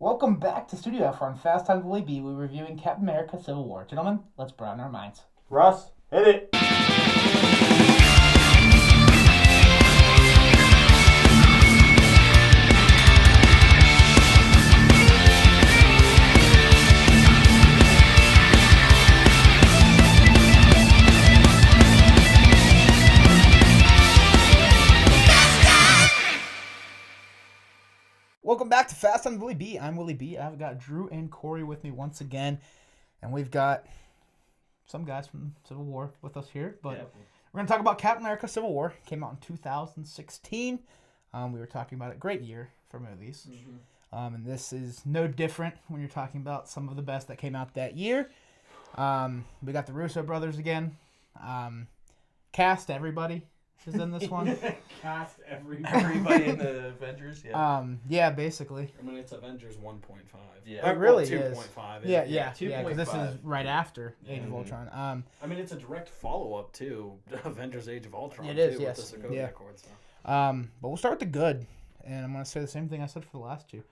Welcome back to Studio F on Fast Time Willy B. We're reviewing Captain America Civil War. Gentlemen, let's broaden our minds. Russ, hit it. Welcome back to Fast Time Willy B. I'm Willy B. I've got Drew and Kory with me once again, and we've got some guys from Civil War with us here. But we're going to talk about Captain America Civil War. Came out in 2016. We were talking about it. Great year for movies. And this is no different when you're talking about some of the best that came out that year. We got the Russo brothers again. Cast everybody is in this one. Cast everybody in the Avengers. Yeah. Yeah, basically. I mean, it's Avengers 1.5. Yeah, it really is. 2.5. Yeah, 2.5. because this is right after Age of Ultron. I mean, it's a direct follow-up to Avengers Age of Ultron. It is, too, yes. With the Sokovia Accords. So. But we'll start with the good, and I'm going to say the same thing I said for the last two.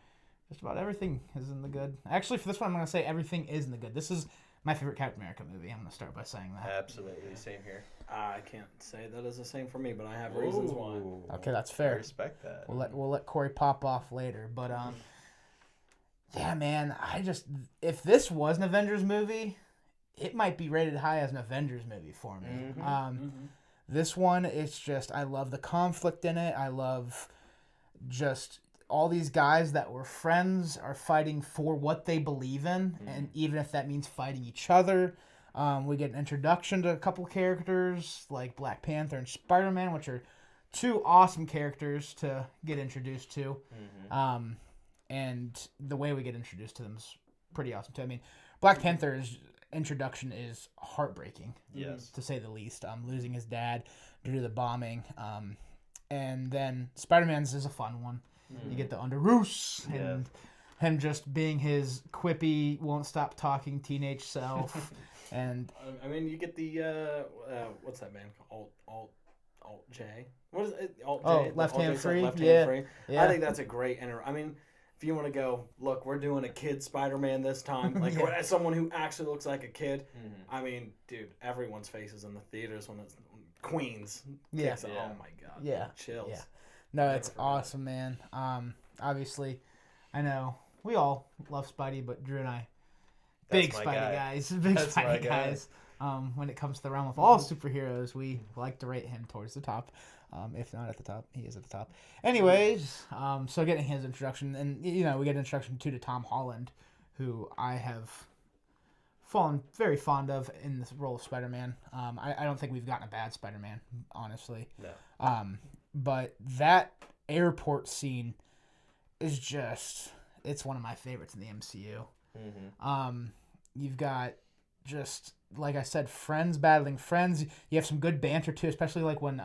Just about everything is in the good. Actually, for this one, I'm going to say everything is in the good. This is my favorite Captain America movie. I'm going to start by saying that. Absolutely, same here. I can't say that is the same for me, but I have reasons why. Okay, that's I fair. respect that. We'll let Kory pop off later, but yeah, man, if this was an Avengers movie, it might be rated high as an Avengers movie for me. This one, it's just I love the conflict in it. I love just all these guys that were friends are fighting for what they believe in, and even if that means fighting each other. We get an introduction to a couple characters like Black Panther and Spider-Man, which are two awesome characters to get introduced to. And the way we get introduced to them is pretty awesome too. I mean, Black Panther's introduction is heartbreaking, to say the least. Losing his dad due to the bombing. And then Spider-Man's is a fun one. You get the Underoos and him just being his quippy, won't stop talking teenage self. And I mean, you get the what's that band called? Alt J. What is it? Alt J. Oh, Left Hand Free. Left Hand Free. Yeah. I think that's a great I mean, if you want to go, look, we're doing a kid Spider-Man this time. Like as someone who actually looks like a kid. I mean, dude, everyone's faces in the theaters when it's Queens. Yeah. Oh my god. Yeah. Chills. Yeah. No, it's awesome, man. Obviously, I know we all love Spidey, but Drew and I, big Spidey guys. Big Spidey guys. When it comes to the realm of all superheroes, we like to rate him towards the top. If not at the top, he is at the top. Anyways, so getting his introduction, and we get an introduction to Tom Holland, who I have fallen very fond of in this role of Spider-Man. I don't think we've gotten a bad Spider-Man, honestly. No. But that airport scene is it's one of my favorites in the MCU. You've got just, like I said, friends battling friends. You have some good banter too, especially like when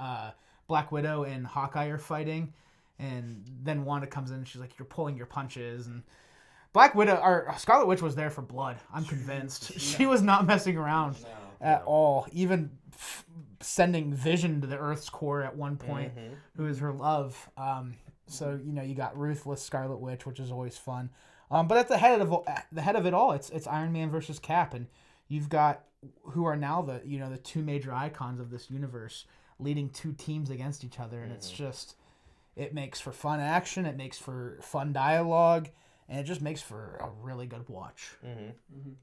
Black Widow and Hawkeye are fighting, and then Wanda comes in and she's like, "You're pulling your punches." And Black Widow or Scarlet Witch was there for blood. I'm convinced she was not messing around at all. Even sending Vision to the Earth's core at one point, who is her love. So you got ruthless Scarlet Witch, which is always fun. But at the head of it all, it's Iron Man versus Cap, and you've got who are now the two major icons of this universe leading two teams against each other, and it's just it makes for fun action, it makes for fun dialogue, and it just makes for a really good watch.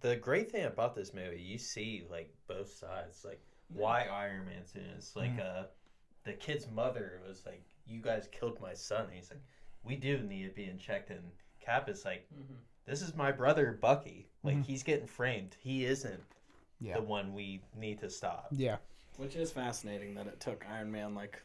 The great thing about this movie, you see like both sides, like why Iron Man's in it. It's like the kid's mother was like, "You guys killed my son." And he's like, "We do need to be checked." And Cap is like, "This is my brother Bucky. Like he's getting framed. He isn't the one we need to stop." Yeah. Which is fascinating that it took Iron Man like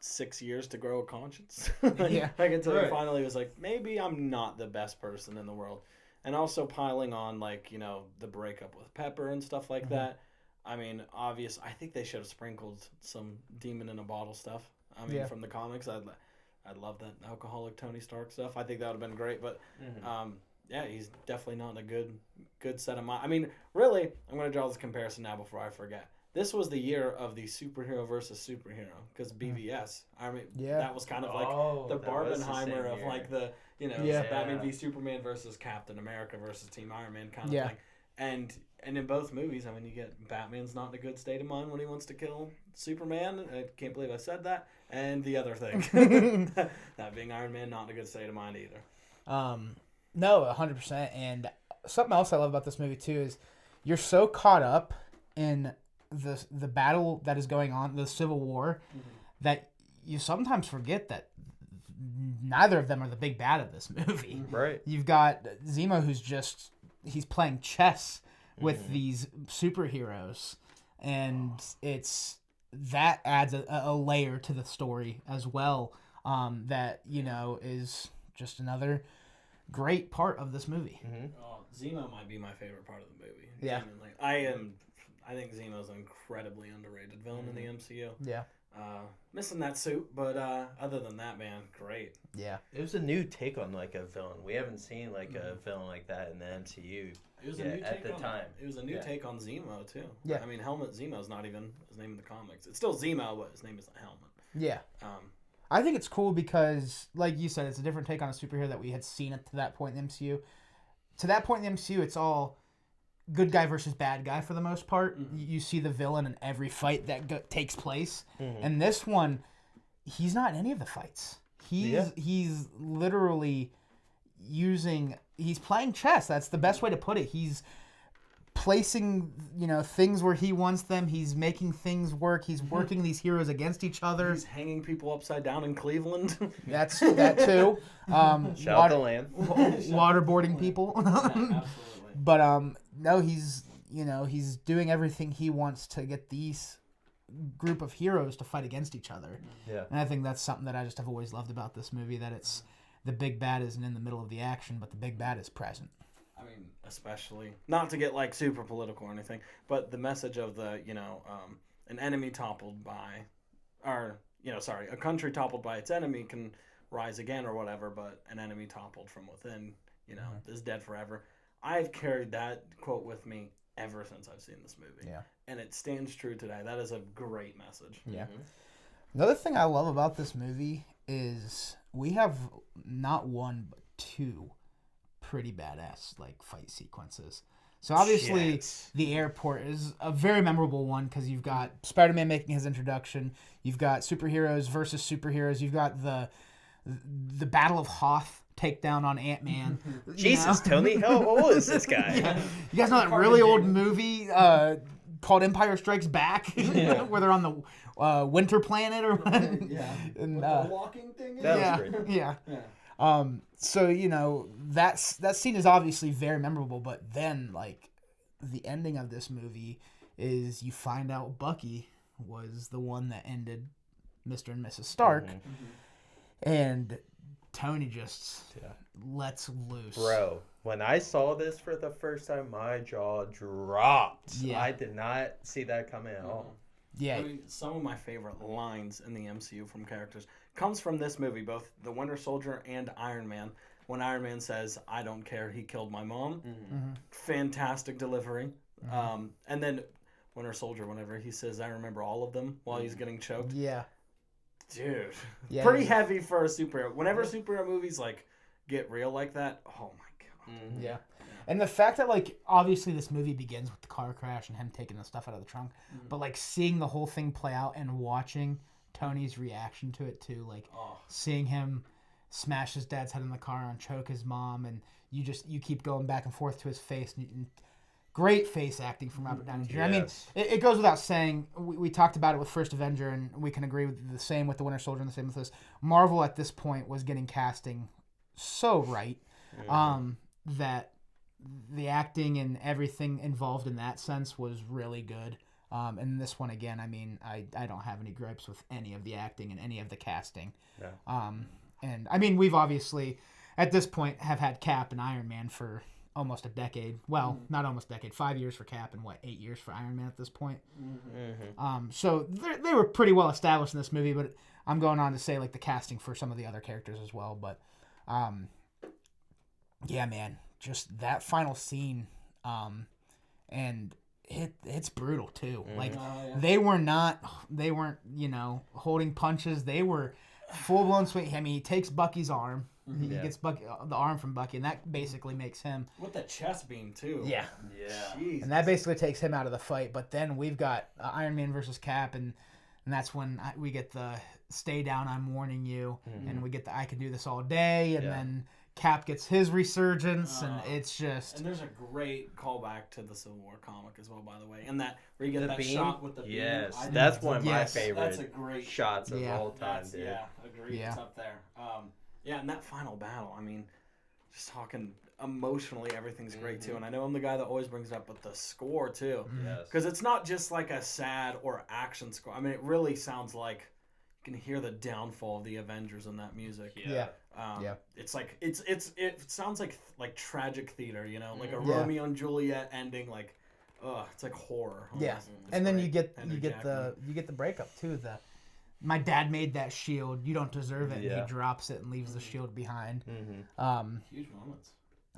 6 years to grow a conscience. Like until he finally was like, maybe I'm not the best person in the world. And also piling on like, the breakup with Pepper and stuff like that. I mean, I think they should have sprinkled some demon in a bottle stuff. I mean, from the comics, I'd love that alcoholic Tony Stark stuff. I think that would have been great, but he's definitely not in a good set of mind. I mean, really, I'm going to draw this comparison now before I forget. this was the year of the superhero versus superhero because BVS. I mean, that was kind of like the Barbenheimer of like the Batman v Superman versus Captain America versus Team Iron Man kind of thing. And in both movies, I mean, you get Batman's not in a good state of mind when he wants to kill Superman. I can't believe I said that. And the other thing, that being Iron Man, not in a good state of mind either. No, 100%. And something else I love about this movie too is you're so caught up in the battle that is going on, the Civil War, that you sometimes forget that neither of them are the big bad of this movie. Right. You've got Zemo, who's he's playing chess with these superheroes, and that adds a layer to the story as well. That is just another great part of this movie. Zemo might be my favorite part of the movie. Yeah. I think Zemo's an incredibly underrated villain in the MCU. Yeah. Missing that suit, but other than that, man, great. Yeah. It was a new take on like a villain. We haven't seen like a villain like that in the MCU. It was a new take at the time. It was a new take on Zemo too. Yeah. I mean, Helmet Zemo's not even his name in the comics. It's still Zemo, but his name isn't Helmet. Yeah. I think it's cool because, like you said, it's a different take on a superhero that we had seen to that point in the MCU. To that point in the MCU, it's all good guy versus bad guy for the most part. You see the villain in every fight that takes place. And this one, he's not in any of the fights. He's literally he's playing chess. That's the best way to put it. He's placing, things where he wants them. He's making things work. He's working these heroes against each other. He's hanging people upside down in Cleveland. That too. Shout out the land. Waterboarding people. Absolutely. But no, he's doing everything he wants to get these group of heroes to fight against each other. Yeah. And I think that's something that I just have always loved about this movie, that it's the big bad isn't in the middle of the action, but the big bad is present. I mean, especially, not to get like super political or anything, but the message of the, an enemy toppled by, a country toppled by its enemy can rise again or whatever, but an enemy toppled from within, is dead forever. I've carried that quote with me ever since I've seen this movie. Yeah. And it stands true today. That is a great message. Yeah. Another thing I love about this movie is we have not one but two pretty badass fight sequences. So obviously the airport is a very memorable one because you've got Spider-Man making his introduction. You've got superheroes versus superheroes. You've got the Battle of Hoth takedown on Ant-Man. Jesus, Tony, how old is this guy? You guys know that really old movie called Empire Strikes Back, where they're on the winter planet or whatever? Yeah. And, what the walking thing is? That was great. Yeah. So that scene is obviously very memorable, but then the ending of this movie is you find out Bucky was the one that ended Mr. and Mrs. Stark, and Tony just lets loose. Bro, when I saw this for the first time, my jaw dropped. Yeah. I did not see that coming at all. Yeah. I mean, some of my favorite lines in the MCU from characters comes from this movie, both The Winter Soldier and Iron Man. When Iron Man says, "I don't care, he killed my mom." Fantastic delivery. And then Winter Soldier, whenever he says, "I remember all of them," while he's getting choked. Yeah. Dude. Yeah, pretty heavy for a superhero. Whenever superhero movies get real like that, oh my god. Yeah. And the fact that obviously this movie begins with the car crash and him taking the stuff out of the trunk, but seeing the whole thing play out and watching Tony's reaction to it too, seeing him smash his dad's head in the car and choke his mom, and you keep going back and forth to his face, and great face acting from Robert Downey Jr. Yes. I mean, it goes without saying, we talked about it with First Avenger, and we can agree with the same with the Winter Soldier and the same with this. Marvel at this point was getting casting so right that the acting and everything involved in that sense was really good. And this one, again, I mean, I don't have any gripes with any of the acting and any of the casting. No. And I mean, we've obviously, at this point, have had Cap and Iron Man for almost a decade. Well, not almost a decade. 5 years for Cap and 8 years for Iron Man at this point. So they were pretty well established in this movie, but I'm going on to say the casting for some of the other characters as well. But yeah, man, just that final scene, and it's brutal too. Like yeah. they weren't holding punches. They were full blown swing. I mean, he takes Bucky's arm. He gets Bucky the arm from Bucky, and that basically makes him with the chest beam too. Yeah. Jesus. And that basically takes him out of the fight. But then we've got Iron Man versus Cap, and that's when we get the "Stay down, I'm warning you," and we get the "I can do this all day," and then Cap gets his resurgence, and it's just. And there's a great callback to the Civil War comic as well, by the way, and that where you get that beam? shot with the beam. Yes, that's one of my favorite. That's a great shots of all time, dude. Yeah, agreed. Yeah. It's up there. Yeah, and that final battle. I mean, just talking emotionally, everything's great too. And I know I'm the guy that always brings it up, but the score too, because it's not just like a sad or action score. I mean, it really sounds like you can hear the downfall of the Avengers in that music. Yeah. It's like it sounds like tragic theater, you know, like a Romeo and Juliet ending, like, it's like horror. Yeah, almost. and then great. you get the breakup too. My dad made that shield. You don't deserve it. And he drops it and leaves the shield behind. Huge moments.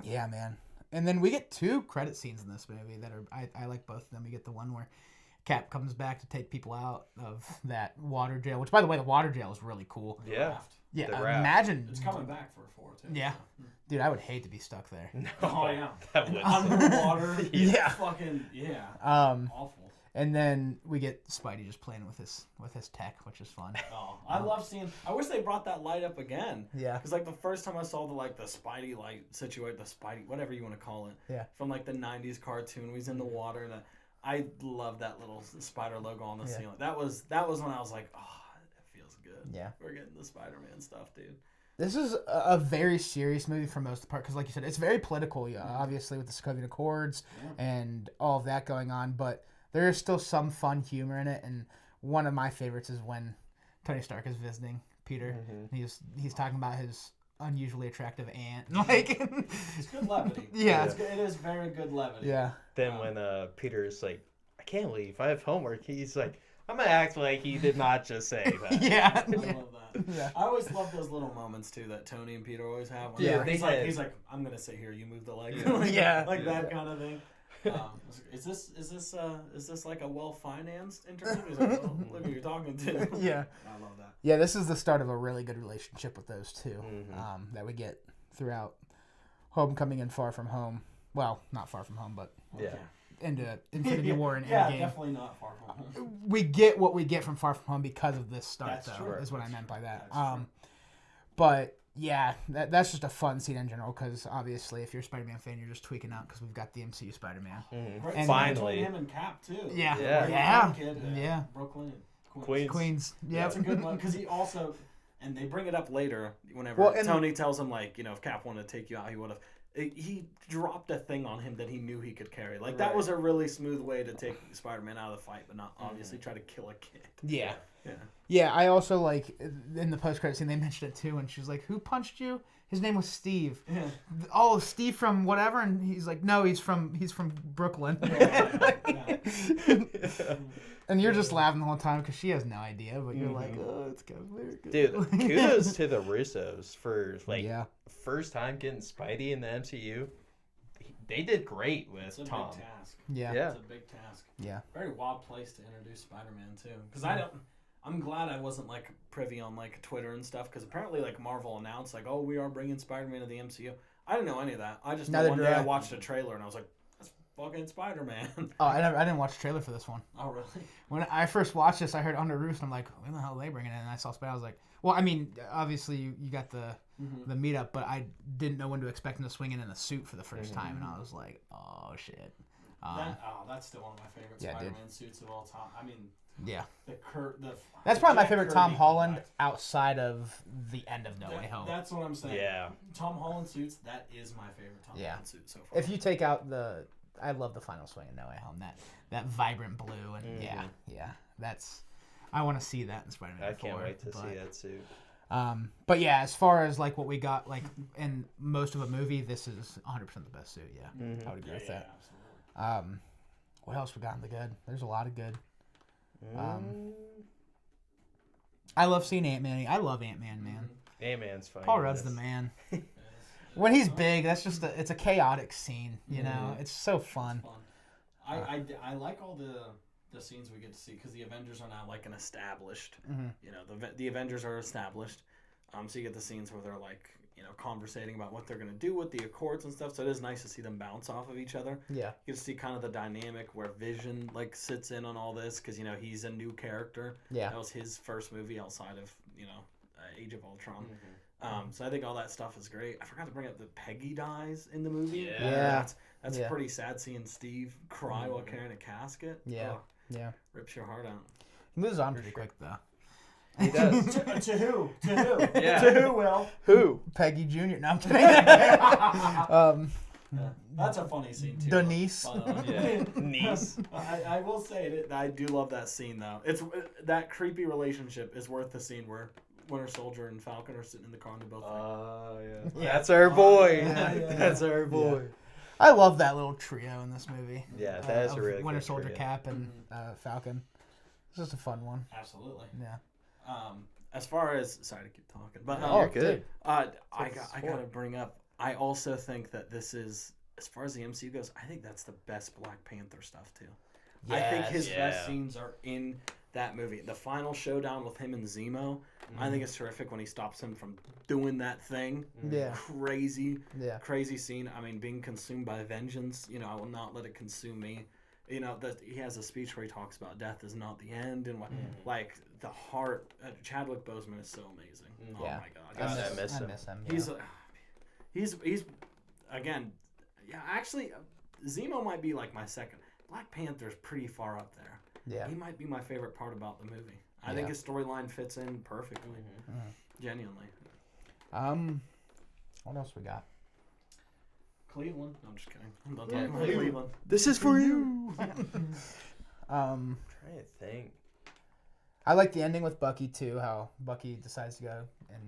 Yeah, man. And then we get 2 credit scenes in this movie that are I like both of them. We get the one where Cap comes back to take people out of that water jail, which, by the way, the water jail is really cool. Yeah. Yeah, The raft. Imagine. It's coming back for a 4 too. Yeah. Dude, I would hate to be stuck there. Oh yeah. That would Underwater. Yeah. Fucking yeah. Awful. And then we get Spidey just playing with his tech, which is fun. Oh, I love seeing. I wish they brought that light up again. Yeah. Because like the first time I saw the Spidey light situation, the Spidey whatever you want to call it. Yeah. From like the '90s cartoon, he's in the water, and I love that little spider logo on the ceiling. That was when I was like, oh, it feels good. Yeah. We're getting the Spider-Man stuff, dude. This is a very serious movie for most of the part, because like you said, it's very political, obviously, with the Sokovia Accords and all of that going on, but there is still some fun humor in it, and one of my favorites is when Tony Stark is visiting Peter. He's talking about his unusually attractive aunt. Like, it's good levity. Yeah. It is very good levity. Yeah. Then when Peter's like, I can't leave, I have homework, he's like, I'm gonna act like he did not just say that. Yeah. I love that. Yeah. I always love those little moments too that Tony and Peter always have. Yeah, he's like, I'm gonna sit here, you move the leg. Like that kind of thing. Is this like a well-financed interview? He's like, well, look who you're talking to. Yeah. I love that. Yeah, this is the start of a really good relationship with those two that we get throughout Homecoming and Far From Home. Well, not Far From Home, but into Infinity War and Endgame. Yeah, definitely not Far From Home. We get what we get from Far From Home because of this start, That's though, true. is what I meant by that. That's true. But yeah, that's just a fun scene in general, because obviously if you're a Spider-Man fan, you're just tweaking out because we've got the MCU Spider-Man. Right, And finally. him and Cap too. Yeah. Kid, Brooklyn, Queens. Yeah, that's a good one because he also, and they bring it up later whenever Tony tells him, like, you know, if Cap wanted to take you out, he would have. He dropped a thing on him that he knew he could carry. Like, that was a really smooth way to take Spider-Man out of the fight, but not obviously try to kill a kid. Yeah. Yeah. Yeah, I also, like, in the post-credit scene, they mentioned it too, and she was like, who punched you? His name was Steve. Yeah. Oh, Steve from whatever? And he's like, no, he's from Brooklyn. And you're just laughing the whole time because she has no idea, but you're like, oh, it's kind of very good. Dude, kudos to the Russos for, like, first time getting Spidey in the MCU. They did great with Tom. Big task. Yeah. It's a big task. Yeah. Very wild place to introduce Spider-Man too, because I'm glad I wasn't like privy on like Twitter and stuff, because apparently like Marvel announced like, oh, we are bringing Spider-Man to the MCU. I didn't know any of that. I just know one day I watched a trailer and I was like, that's fucking Spider-Man. Oh, I didn't watch the trailer for this one. Oh, really? When I first watched this, I heard Under Roost, and I'm like, when the hell are they bringing it in? And I saw Spider, I was like, well, I mean, obviously you got the meetup, but I didn't know when to expect him to swing in a suit for the first time, and I was like, oh shit. That's still one of my favorite Spider-Man suits of all time. I mean, that's probably my favorite Kirby Tom Holland outside of the end of No Way Home. That's what I'm saying. Yeah. Tom Holland suits, that is my favorite Tom Holland suit so far. If you take out I love the final swing in No Way Home. That vibrant blue, and that's, I want to see that in Spider-Man 4. I can't wait to see that suit. But yeah, as far as like what we got like in most of a movie, this is 100% the best suit. Yeah, I would agree with that. Absolutely. What else we got in the good? There's a lot of good. I love seeing Ant-Man. I love Ant-Man, man. Ant-Man's funny. Paul Rudd's the man. When he's big, that's just it's a chaotic scene. You know, it's so fun. I like all the scenes we get to see because the Avengers are now like an established. You know, the Avengers are established. So you get the scenes where they're like, you know, conversating about what they're gonna do with the Accords and stuff. So it is nice to see them bounce off of each other. Yeah. You get to see kind of the dynamic where Vision like sits in on all this because you know he's a new character. Yeah. That was his first movie outside of Age of Ultron. So I think all that stuff is great. I forgot to bring up that Peggy dies in the movie. Yeah. That's pretty sad seeing Steve cry while carrying a casket. Yeah. Oh, Yeah. rips your heart out. He moves on pretty quick though. He does. To who? To who? Yeah. To who, Will? Who? Peggy Jr. No, I'm kidding. That's a funny scene too. The niece. Yeah. Niece. I will say that I do love that scene though. It's that creepy relationship is worth the scene where Winter Soldier and Falcon are sitting in the car and they both. Yeah. That's our boy. Yeah. That's our boy. I love that little trio in this movie. Yeah, that is a really Winter good Soldier, trio. Cap, and Falcon. It's just a fun one. Absolutely. Yeah. As far as sorry to keep talking, but You're good. I gotta bring up. I also think that this is, as far as the MCU goes, I think that's the best Black Panther stuff too. I think his best scenes are in that movie. The final showdown with him and Zemo, I think it's terrific when he stops him from doing that thing. Yeah. Crazy scene. I mean, being consumed by vengeance. You know, I will not let it consume me. You know, that he has a speech where he talks about death is not the end, and what, like the heart. Chadwick Boseman is so amazing. Oh my God, I miss him. Yeah. He's again, yeah. Actually, Zemo might be like my second. Black Panther's pretty far up there. Yeah. He might be my favorite part about the movie. I think his storyline fits in perfectly. Genuinely. What else we got? Cleveland. No, I'm just kidding. I'm not talking about Cleveland. This is for you. I'm trying to think. I like the ending with Bucky too. How Bucky decides to go and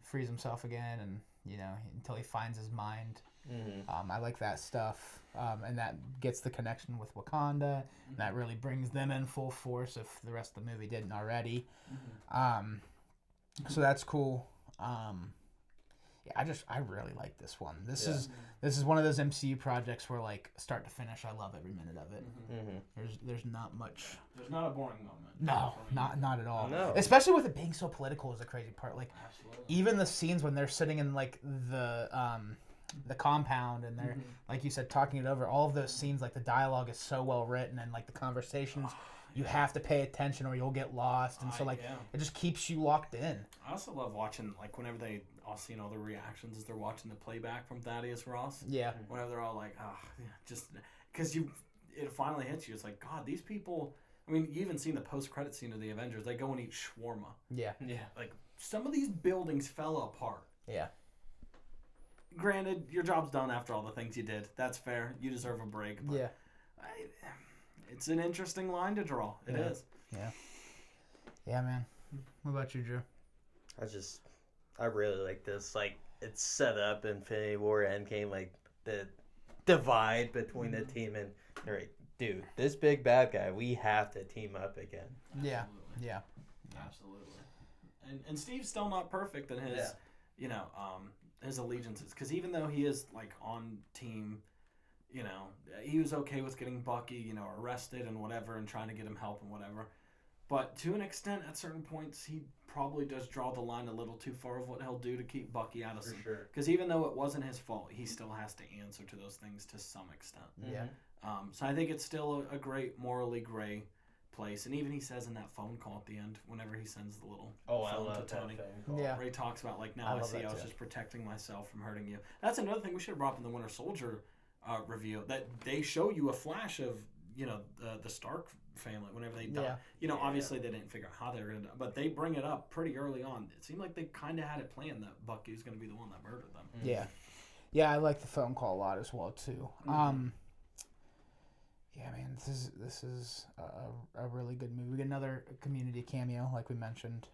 frees himself again, and until he finds his mind. I like that stuff, and that gets the connection with Wakanda. And that really brings them in full force if the rest of the movie didn't already. So that's cool. I really like this one. This is one of those MCU projects where like start to finish, I love every minute of it. There's not much. There's not a boring moment. No, not at all. No. Especially with it being so political is the crazy part. Like Absolutely. even the scenes when they're sitting in like the compound and they're like you said talking it over. All of those scenes, like the dialogue is so well written and like the conversations. You have to pay attention or you'll get lost, and so like it just keeps you locked in. I also love watching like whenever they all see all the reactions as they're watching the playback from Thaddeus Ross. Yeah. Whenever they're all like, just because it finally hits you. It's like, God, these people. I mean, you even seen the post-credit scene of the Avengers. They go and eat shawarma. Yeah. Yeah. Like some of these buildings fell apart. Yeah. Granted, your job's done after all the things you did. That's fair. You deserve a break. But yeah. It's an interesting line to draw. It is. Yeah. Yeah, man. What about you, Drew? I really like this. Like, it's set up Infinity War Endgame, like the divide between the team, and they're like, dude, this big bad guy, we have to team up again. Yeah. Yeah. Absolutely. And Steve's still not perfect in his, his allegiances, because even though he is like on team. He was okay with getting Bucky, arrested and whatever and trying to get him help and whatever. But to an extent, at certain points, he probably does draw the line a little too far of what he'll do to keep Bucky out of some. Sure. Because even though it wasn't his fault, he still has to answer to those things to some extent. Yeah. So I think it's still a great morally gray place. And even he says in that phone call at the end, whenever he sends the little phone to Tony, where he talks about, like, now I see I was just protecting myself from hurting you. That's another thing we should have brought up in the Winter Soldier review, that they show you a flash of the Stark family whenever they die. Obviously they didn't figure out how they were gonna die, but they bring it up pretty early on. It seemed like they kind of had it planned that Bucky was gonna be the one that murdered them. Yeah, I like the phone call a lot as well too. Yeah, man, this is a really good movie. We get another Community cameo, like we mentioned,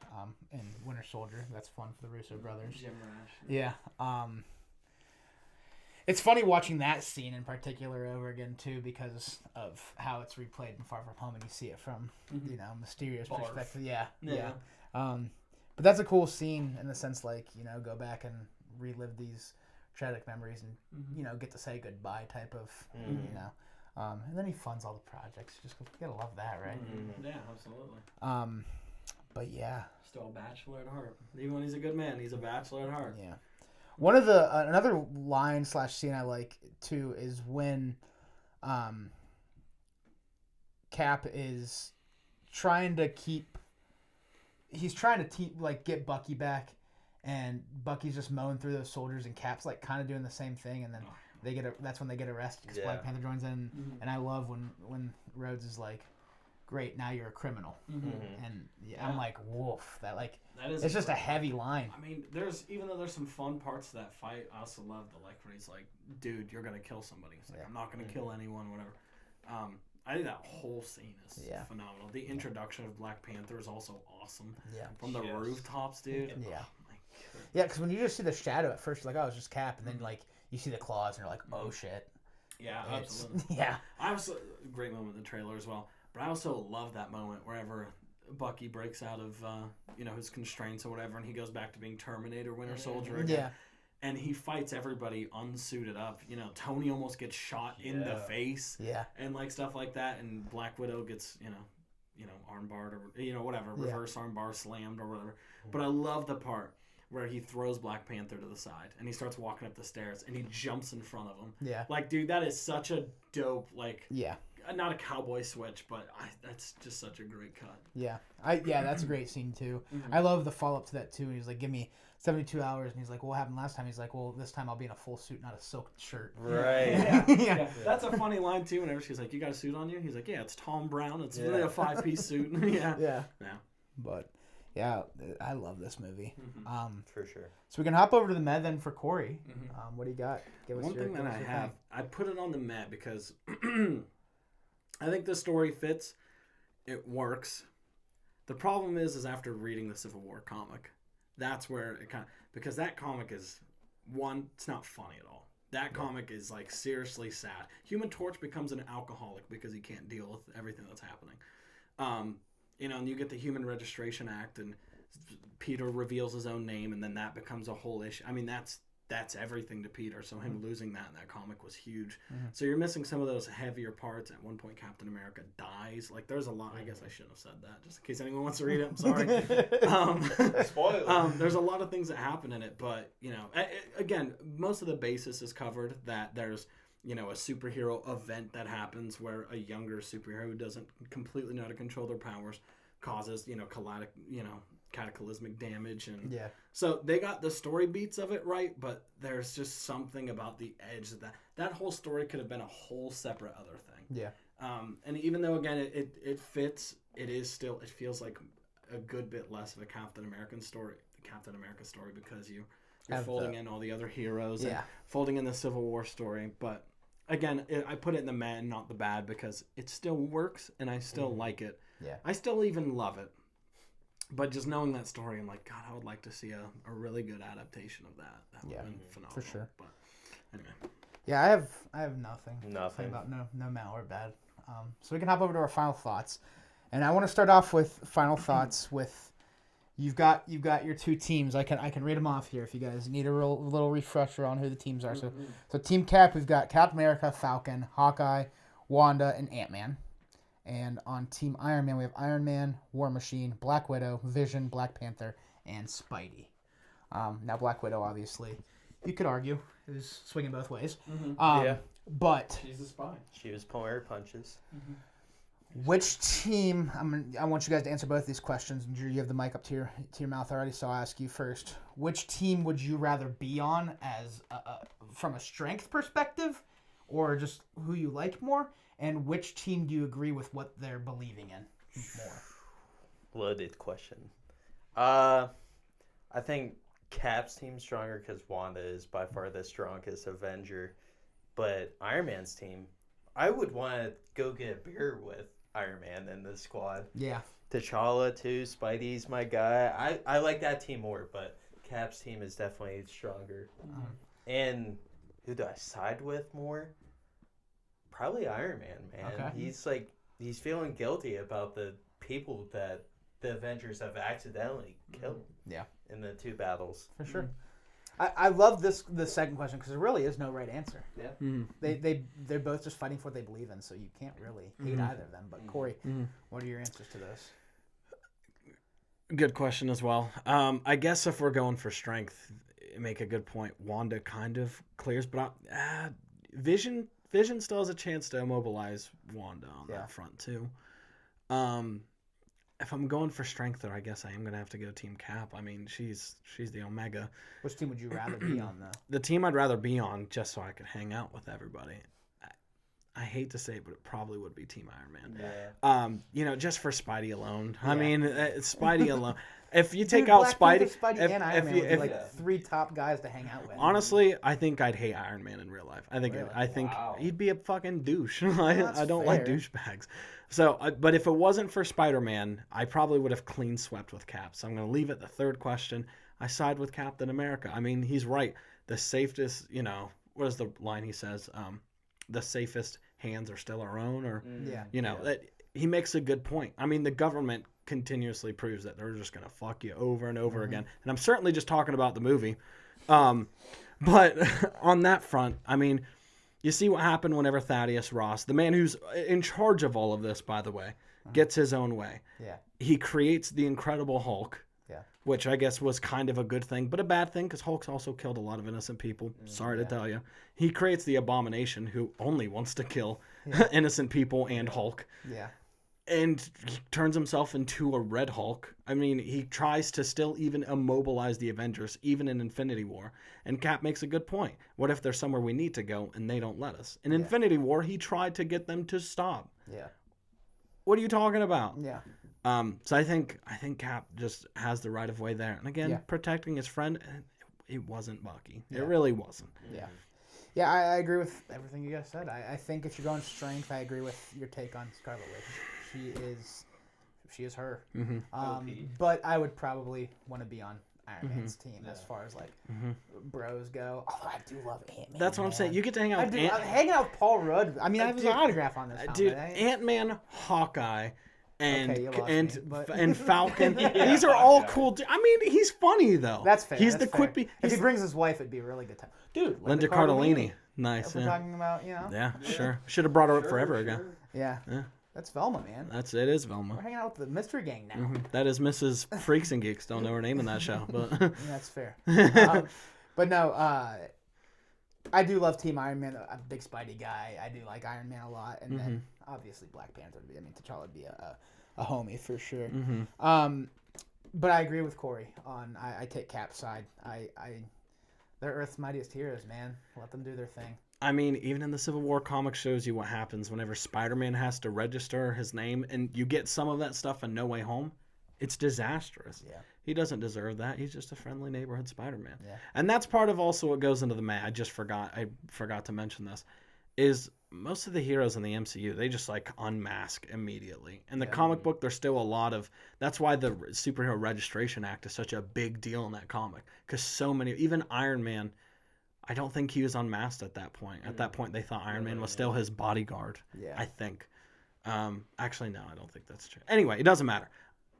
in Winter Soldier. That's fun for the Russo brothers. Jim Rash. Yeah. It's funny watching that scene in particular over again too, because of how it's replayed in Far From Home, and you see it from Mysterio's perspective. Yeah. But that's a cool scene in the sense, like, go back and relive these tragic memories and get to say goodbye type of And then he funds all the projects. You gotta love that, right? Yeah, absolutely. But yeah, still a bachelor at heart. Even when he's a good man, he's a bachelor at heart. Yeah. One of the another line / scene I like too is when Cap is trying to get Bucky back, and Bucky's just mowing through those soldiers, and Cap's like kind of doing the same thing, and then that's when they get arrested because Black Panther joins in, and I love when Rhodes is like, "Great, now you're a criminal," and I'm like, "Woof!" That is it's just a heavy line. I mean, even though there's some fun parts to that fight, I also love the where he's like, "Dude, you're gonna kill somebody." He's like, "I'm not gonna kill anyone," whatever. I think that whole scene is phenomenal. The introduction of Black Panther is also awesome. Yeah, from the rooftops, dude. Yeah, yeah, because when you just see the shadow at first, you're like, "Oh, it's just Cap," and then you see the claws, and you're like, "Oh shit." Yeah, absolutely. Yeah, I also great moment in the trailer as well. But I also love that moment wherever Bucky breaks out of his constraints or whatever, and he goes back to being Terminator, Winter Soldier again. Yeah. And he fights everybody unsuited up. Tony almost gets shot in the face. Yeah. And stuff like that, and Black Widow gets armbarred or whatever, reverse armbar slammed or whatever. But I love the part where he throws Black Panther to the side and he starts walking up the stairs and he jumps in front of him. Yeah. Dude, that is such a dope not a cowboy switch, but that's just such a great cut. Yeah, that's a great scene too. I love the follow up to that too. And he's like, "Give me 72 hours," and he's like, "Well, what happened last time?" He's like, "Well, this time I'll be in a full suit, not a silk shirt." Right. Yeah. That's a funny line too. Whenever she's like, "You got a suit on you?" He's like, "Yeah, it's Tom Brown. It's really a 5-piece suit." Yeah. But yeah, I love this movie. For sure. So we can hop over to the med then for Kory. What do you got? One thing that I have, I put it on the med because I think the story fits. It works. The problem is after reading the Civil War comic, that's where it because that comic is it's not funny at all. That comic is seriously sad. Human Torch becomes an alcoholic because he can't deal with everything that's happening. And you get the Human Registration Act, and Peter reveals his own name, and then that becomes a whole issue. I mean, that's everything to Peter. So him losing that in that comic was huge. So you're missing some of those heavier parts. At one point, Captain America dies. There's a lot. I guess I shouldn't have said that, just in case anyone wants to read it. I'm sorry. Spoiler. There's a lot of things that happen in it, but again, most of the basis is covered. That there's a superhero event that happens where a younger superhero who doesn't completely know how to control their powers causes cataclysmic damage, and so they got the story beats of it right, but there's just something about the edge that whole story could have been a whole separate other thing. And even though again it fits, it feels like a good bit less of a Captain America story because you're folding in all the other heroes and folding in the Civil War story. But again, I put it in the mad and not the bad because it still works and I still like it. I still even love it. But just knowing that story, I'm like, God, I would like to see a really good adaptation of that. That would have been phenomenal. For sure. But anyway. Yeah, I have nothing. Nothing about no mal or bad. So we can hop over to our final thoughts, and I want to start off with final thoughts with you've got your two teams. I can read them off here if you guys need a little refresher on who the teams are. So Team Cap, we've got Captain America, Falcon, Hawkeye, Wanda, and Ant-Man. And on Team Iron Man, we have Iron Man, War Machine, Black Widow, Vision, Black Panther, and Spidey. Now, Black Widow, obviously, you could argue, is swinging both ways. But she's a spy. She was pulling her punches. Which team? I want you guys to answer both these questions. And Drew, you have the mic up to your mouth already, so I'll ask you first. Which team would you rather be on as from a strength perspective, or just who you like more? And which team do you agree with what they're believing in more? Loaded question. I think Cap's team's stronger because Wanda is by far the strongest Avenger. But Iron Man's team, I would want to go get a beer with Iron Man in the squad. Yeah. T'Challa, too. Spidey's my guy. I like that team more, but Cap's team is definitely stronger. And who do I side with more? Probably Iron Man, man. Okay. He's feeling guilty about the people that the Avengers have accidentally killed. Yeah. In the two battles. For sure. I love the second question because there really is no right answer. Yeah. Mm-hmm. They're both just fighting for what they believe in, so you can't really hate either of them. But Kory, what are your answers to those? Good question as well. I guess if we're going for strength, make a good point. Wanda kind of clears, but Vision still has a chance to immobilize Wanda on that front too. If I'm going for strength, though, I guess I am gonna have to go Team Cap. I mean, she's the Omega. Which team would you rather be on, though? The team I'd rather be on, just so I could hang out with everybody. I hate to say it, but it probably would be Team Iron Man. Yeah. Just for Spidey alone. Yeah. I mean, Spidey alone. If you take out Spidey, and Iron Man would be like three top guys to hang out with. Honestly, I think I'd hate Iron Man in real life. Really? I think Wow. he'd be a fucking douche. I don't fair. like douchebags. So, but if it wasn't for Spider-Man, I probably would have clean swept with Cap. So I'm going to leave it the third question. I side with Captain America. I mean, he's right. The safest, what is the line he says? The safest hands are still our own, or that he makes a good point. I mean, the government continuously proves that they're just gonna fuck you over and over again, and I'm certainly just talking about the movie. But on that front, I mean, you see what happened whenever Thaddeus Ross, the man who's in charge of all of this, by the way, gets his own way. Yeah. He creates the Incredible Hulk. Yeah. Which I guess was kind of a good thing, but a bad thing because Hulk's also killed a lot of innocent people. Sorry to tell you. He creates the Abomination, who only wants to kill innocent people and Hulk. Yeah. And he turns himself into a Red Hulk. I mean, he tries to still even immobilize the Avengers, even in Infinity War. And Cap makes a good point. What if there's somewhere we need to go and they don't let us? In Infinity War, he tried to get them to stop. Yeah. What are you talking about? Yeah. So I think Cap just has the right of way there. And again, protecting his friend, it wasn't Bucky. Yeah. It really wasn't. Yeah. Yeah, I agree with everything you guys said. I think if you're going strength, I agree with your take on Scarlet Witch. She is her. But I would probably want to be on Iron Man's team as far as like bros go. Although I do love Ant-Man. That's what I'm saying. You get to hang out with I'm hanging out with Paul Rudd. I mean, I have his autograph on this helmet. Dude, Ant-Man, Hawkeye, and me, Falcon. These are all cool. I mean, he's funny though. That's fair. He's that's the fair. quippy. If he brings his wife, it'd be a really good time. Dude, Linda Cardellini. Nice. If we're talking about, Yeah, sure. Should have brought her up forever ago. Yeah. That's Velma, man. It is Velma. We're hanging out with the Mystery Gang now. That is Mrs. Freaks and Geeks. Don't know her name in that show, but that's fair. But no, I do love Team Iron Man. I'm a big Spidey guy. I do like Iron Man a lot, and then obviously Black Panther. I mean, T'Challa would be a homie for sure. But I agree with Kory on. I take Cap's side. They're Earth's mightiest heroes, man. Let them do their thing. I mean, even in the Civil War comic shows you what happens whenever Spider-Man has to register his name, and you get some of that stuff in No Way Home. It's disastrous. Yeah. He doesn't deserve that. He's just a friendly neighborhood Spider-Man. Yeah. And that's part of also what goes into the I forgot to mention this, is most of the heroes in the MCU, they just like unmask immediately. In the comic book, there's still a lot of, that's why the Superhero Registration Act is such a big deal in that comic. Because so many, even Iron Man, I don't think he was unmasked at that point. At that point, they thought Iron Man was still his bodyguard. Yeah. I think. Actually, no, I don't think that's true. Anyway, it doesn't matter.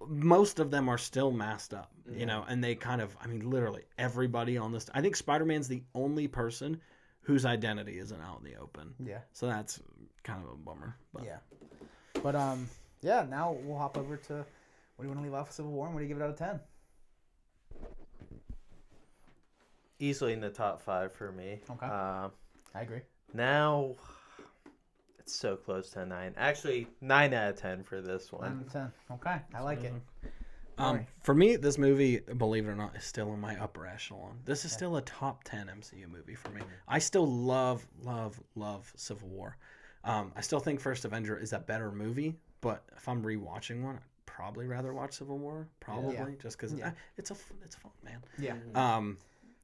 Most of them are still masked up, and they kind of, I mean, literally everybody on this. I think Spider-Man's the only person whose identity isn't out in the open. Yeah. So that's kind of a bummer. But. Yeah. But, now we'll hop over to, what do you want to leave off of Civil War, and what do you give it out of 10? Easily in the top 5 for me. Okay. I agree. Now, it's so close to a 9. Actually, 9 out of 10 for this one. 9 out of 10. Okay. I like it. For me, this movie, believe it or not, is still in my upper echelon. This is still a top 10 MCU movie for me. I still love Civil War. I still think First Avenger is a better movie, but if I'm rewatching one, I'd probably rather watch Civil War. Just because it's fun, man. Yeah.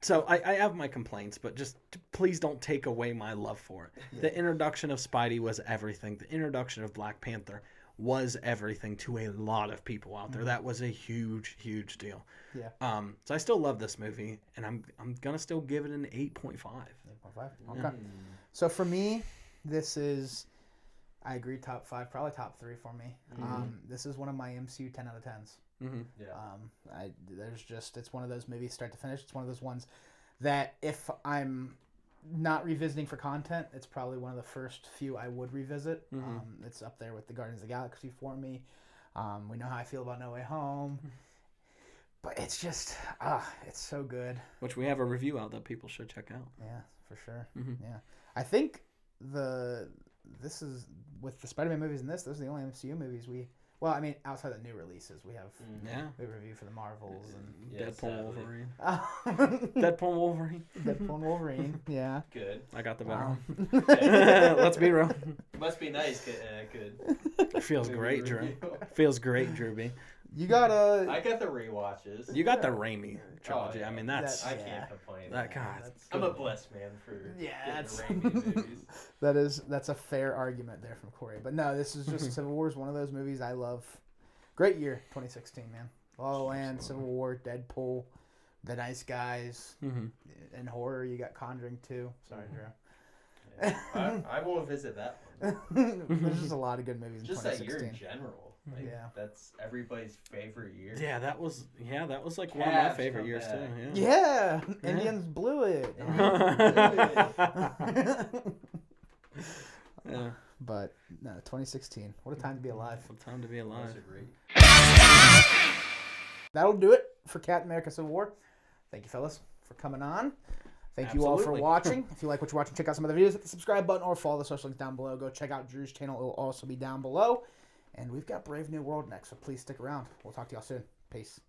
So I have my complaints, but just please don't take away my love for it. Yeah. The introduction of Spidey was everything. The introduction of Black Panther was everything to a lot of people out there. That was a huge, huge deal. Yeah. So I still love this movie, and I'm gonna still give it an 8.5. 8.5. Okay. So for me, this is, I agree, top 5, probably top 3 for me. This is one of my MCU 10 out of 10s. Yeah. It's one of those movies start to finish. It's one of those ones that if I'm not revisiting for content, it's probably one of the first few I would revisit. It's up there with the Guardians of the Galaxy for me. We know how I feel about No Way Home. But it's just, it's so good. Which we have a review out that people should check out. Yeah, for sure. Yeah. I think this is, with the Spider-Man movies and those are the only MCU movies outside the new releases, we have a review for the Marvels and Deadpool Wolverine. Deadpool Wolverine. Deadpool Wolverine, yeah. Good. I got the better one. Let's be real. Must be nice. Good. It feels great, Drew. Feels great, Drew B. You got I got the rewatches. You got the Raimi trilogy. Yeah. I mean, I can't complain. I'm a blessed man for the Raimi movies. That's a fair argument there from Kory. But no, this is just Civil War is one of those movies I love. Great year, 2016, man. La La Land, Civil War, Deadpool, The Nice Guys, and horror. You got Conjuring 2. Sorry, Drew. Yeah. I will visit that one. There's just a lot of good movies in 2016. Just that year in general. That's everybo's favorite year. Yeah, that was like one of my favorite years too. Yeah. Indians blew it. Yeah. But no, 2016. What a time to be alive. What a time to be alive. That'll do it for Captain America Civil War. Thank you, fellas, for coming on. Thank you all for watching. If you like what you're watching, check out some other videos. Hit the subscribe button or follow the social links down below. Go check out Drew's channel. It will also be down below. And we've got Brave New World next, so please stick around. We'll talk to y'all soon. Peace.